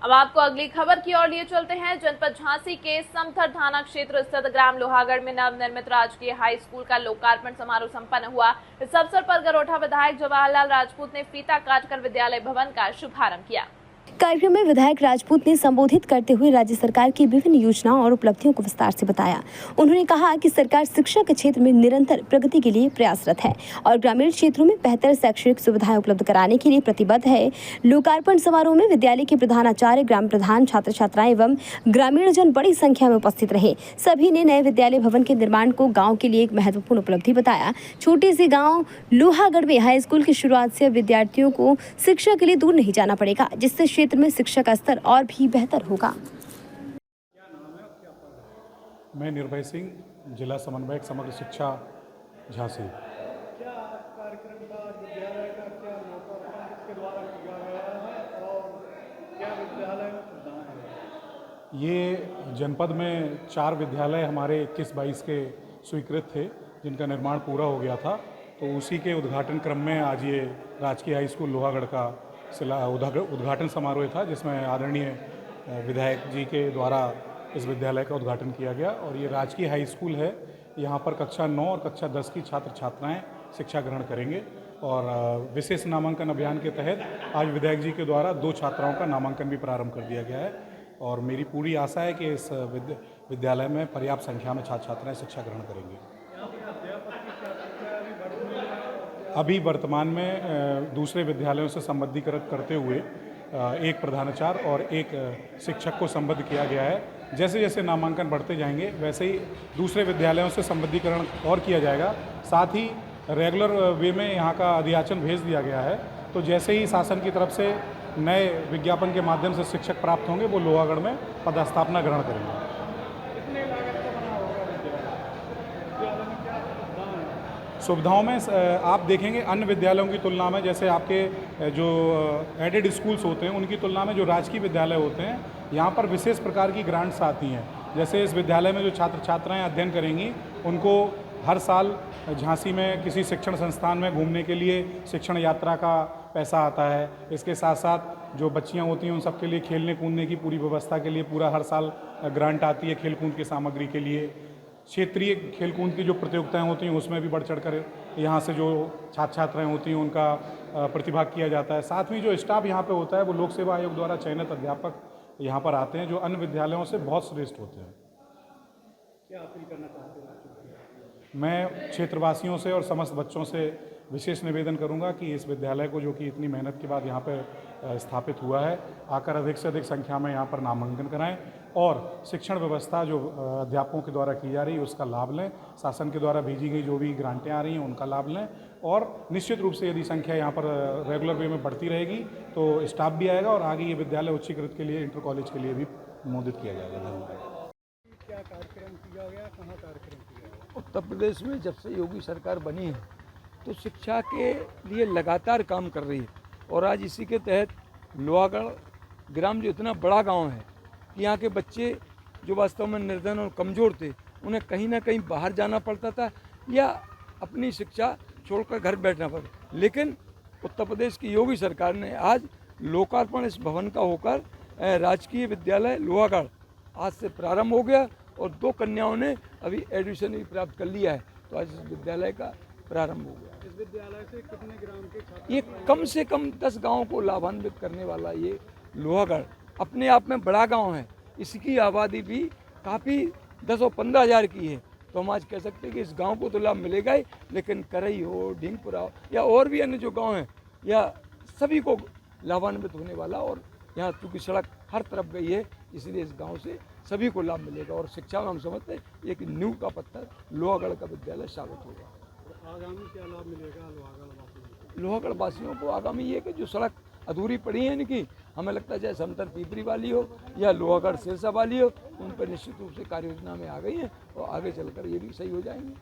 अब आपको अगली खबर की ओर लिए चलते हैं। जनपद झांसी के समथर थाना क्षेत्र स्थित ग्राम लोहागढ़ में नवनिर्मित राजकीय हाई स्कूल का लोकार्पण समारोह संपन्न हुआ। इस अवसर पर गरोठा विधायक जवाहरलाल राजपूत ने फीता काटकर विद्यालय भवन का शुभारंभ किया। कार्यक्रम में विधायक राजपूत ने संबोधित करते हुए राज्य सरकार की विभिन्न योजनाओं और उपलब्धियों को विस्तार से बताया। उन्होंने कहा कि सरकार शिक्षा के क्षेत्र में निरंतर प्रगति के लिए प्रयासरत है और ग्रामीण क्षेत्रों में बेहतर शैक्षणिक सुविधाएं उपलब्ध कराने के लिए प्रतिबद्ध है। लोकार्पण समारोह में विद्यालय के प्रधानाचार्य, ग्राम प्रधान, छात्र छात्राएं एवं ग्रामीण जन बड़ी संख्या में उपस्थित रहे। सभी ने नए विद्यालय भवन के निर्माण को गाँव के लिए एक महत्वपूर्ण उपलब्धि बताया। छोटे से गाँव लोहागढ़ में हाई स्कूल की शुरुआत से विद्यार्थियों को शिक्षा के लिए दूर नहीं जाना पड़ेगा, जिससे क्षेत्र में शिक्षा का स्तर और भी बेहतर होगा। मैं निर्भय सिंह, जिला समन्वयक समग्र शिक्षा झांसी। क्या कार्यक्रम था विद्यालय का, क्या लोकार्पण किसके द्वारा किया गया है और क्या विद्यालय में सुविधाएं हैं? ये जनपद में 4 विद्यालय हमारे 21-22 के स्वीकृत थे, जिनका निर्माण पूरा हो गया था। तो उसी के उद्घाटन क्रम में आज ये राजकीय हाई स्कूल लोहागढ़ का उद्घाटन समारोह था, जिसमें आदरणीय विधायक जी के द्वारा इस विद्यालय का उद्घाटन किया गया। और ये राजकीय हाई स्कूल है। यहाँ पर कक्षा 9 और कक्षा 10 की छात्र छात्राएं शिक्षा ग्रहण करेंगे। और विशेष नामांकन अभियान के तहत आज विधायक जी के द्वारा 2 छात्राओं का नामांकन भी प्रारंभ कर दिया गया है। और मेरी पूरी आशा है कि इस विद्यालय में पर्याप्त संख्या में छात्र छात्राएँ शिक्षा ग्रहण करेंगे। अभी वर्तमान में दूसरे विद्यालयों से संबद्धीकृत करते हुए एक प्रधानाचार्य और एक शिक्षक को संबद्ध किया गया है। जैसे जैसे नामांकन बढ़ते जाएंगे वैसे ही दूसरे विद्यालयों से संबद्धीकरण और किया जाएगा। साथ ही रेगुलर वे में यहाँ का अधियाचन भेज दिया गया है। तो जैसे ही शासन की तरफ से नए विज्ञापन के माध्यम से शिक्षक प्राप्त होंगे, वो लोहागढ़ में पदस्थापना ग्रहण करेंगे। सुविधाओं में आप देखेंगे अन्य विद्यालयों की तुलना में, जैसे आपके जो एडेड स्कूल्स होते हैं उनकी तुलना में जो राजकीय विद्यालय होते हैं, यहाँ पर विशेष प्रकार की ग्रांट्स आती हैं। जैसे इस विद्यालय में जो छात्र छात्राएं अध्ययन करेंगी, उनको हर साल झांसी में किसी शिक्षण संस्थान में घूमने के लिए शिक्षण यात्रा का पैसा आता है। इसके साथ साथ जो बच्चियाँ होती हैं उन सबके लिए खेलने कूदने की पूरी व्यवस्था के लिए पूरा हर साल ग्रांट आती है। खेल कूद की सामग्री के लिए क्षेत्रीय खेलकूद की जो प्रतियोगिताएं होती हैं उसमें भी बढ़ चढ़कर यहाँ से जो छात्र छात्राएं होती हैं उनका प्रतिभाग किया जाता है। साथ में जो स्टाफ यहाँ पे होता है वो लोक सेवा आयोग द्वारा चयनित अध्यापक यहाँ पर आते हैं, जो अन्य विद्यालयों से बहुत श्रेष्ठ होते हैं। क्या अपील करना चाहते हैं? मैं क्षेत्रवासियों से और समस्त बच्चों से विशेष निवेदन करूंगा कि इस विद्यालय को, जो कि इतनी मेहनत के बाद यहाँ पर स्थापित हुआ है, आकर अधिक से अधिक संख्या में यहाँ पर नामांकन कराएं और शिक्षण व्यवस्था जो अध्यापकों के द्वारा की जा रही है उसका लाभ लें। शासन के द्वारा भेजी गई जो भी ग्रांटें आ रही हैं उनका लाभ लें। और निश्चित रूप से यदि संख्या यहाँ पर रेगुलर वे में बढ़ती रहेगी तो स्टाफ भी आएगा और आगे ये विद्यालय उच्चीकृत के लिए, इंटर कॉलेज के लिए भी अनुमोदित किया जाएगा। धन्यवाद। क्या कार्यक्रम किया गया, कहाँ कार्यक्रम किया गया? उत्तर प्रदेश में जब से योगी सरकार बनी है तो शिक्षा के लिए लगातार काम कर रही है। और आज इसी के तहत लोहागढ़ ग्राम, जो इतना बड़ा गांव है कि यहाँ के बच्चे जो वास्तव में निर्धन और कमज़ोर थे, उन्हें कहीं ना कहीं बाहर जाना पड़ता था या अपनी शिक्षा छोड़कर घर बैठना पड़ता। लेकिन उत्तर प्रदेश की योगी सरकार ने आज लोकार्पण इस भवन का होकर राजकीय विद्यालय लोहागढ़ आज से प्रारंभ हो गया और 2 कन्याओं ने अभी एडमिशन भी प्राप्त कर लिया है। तो आज इस विद्यालय का प्रारंभ हो गया। इस विद्यालय से कितने ग्राम के छात्र? ये कम से कम 10 गाँव को लाभान्वित करने वाला ये लोहागढ़ अपने आप में बड़ा गांव है। इसकी आबादी भी काफ़ी 10 और 15 हज़ार की है। तो हम आज कह सकते हैं कि इस गांव को तो लाभ मिलेगा ही, लेकिन करई हो, ढींगपुरा हो या और भी अन्य जो गांव हैं, या सभी को लाभान्वित होने वाला। और यहाँ चूँकि सड़क हर तरफ गई है, इसलिए इस गांव से सभी को लाभ मिलेगा। और शिक्षा में हम समझते हैं एक नींव का पत्थर लोहागढ़ का विद्यालय साबित होगा। आगामी क्या लाभ मिलेगा लोहागढ़ वासियों? लोहागढ़ वासियों को आगामी ये कि जो सड़क अधूरी पड़ी है इनकी, हमें लगता है चाहे समतर पीपरी वाली हो या लोहागढ़ सिरसा वाली हो, उन पर निश्चित रूप से कार्य योजना में आ गई हैं और आगे चलकर ये भी सही हो जाएंगे।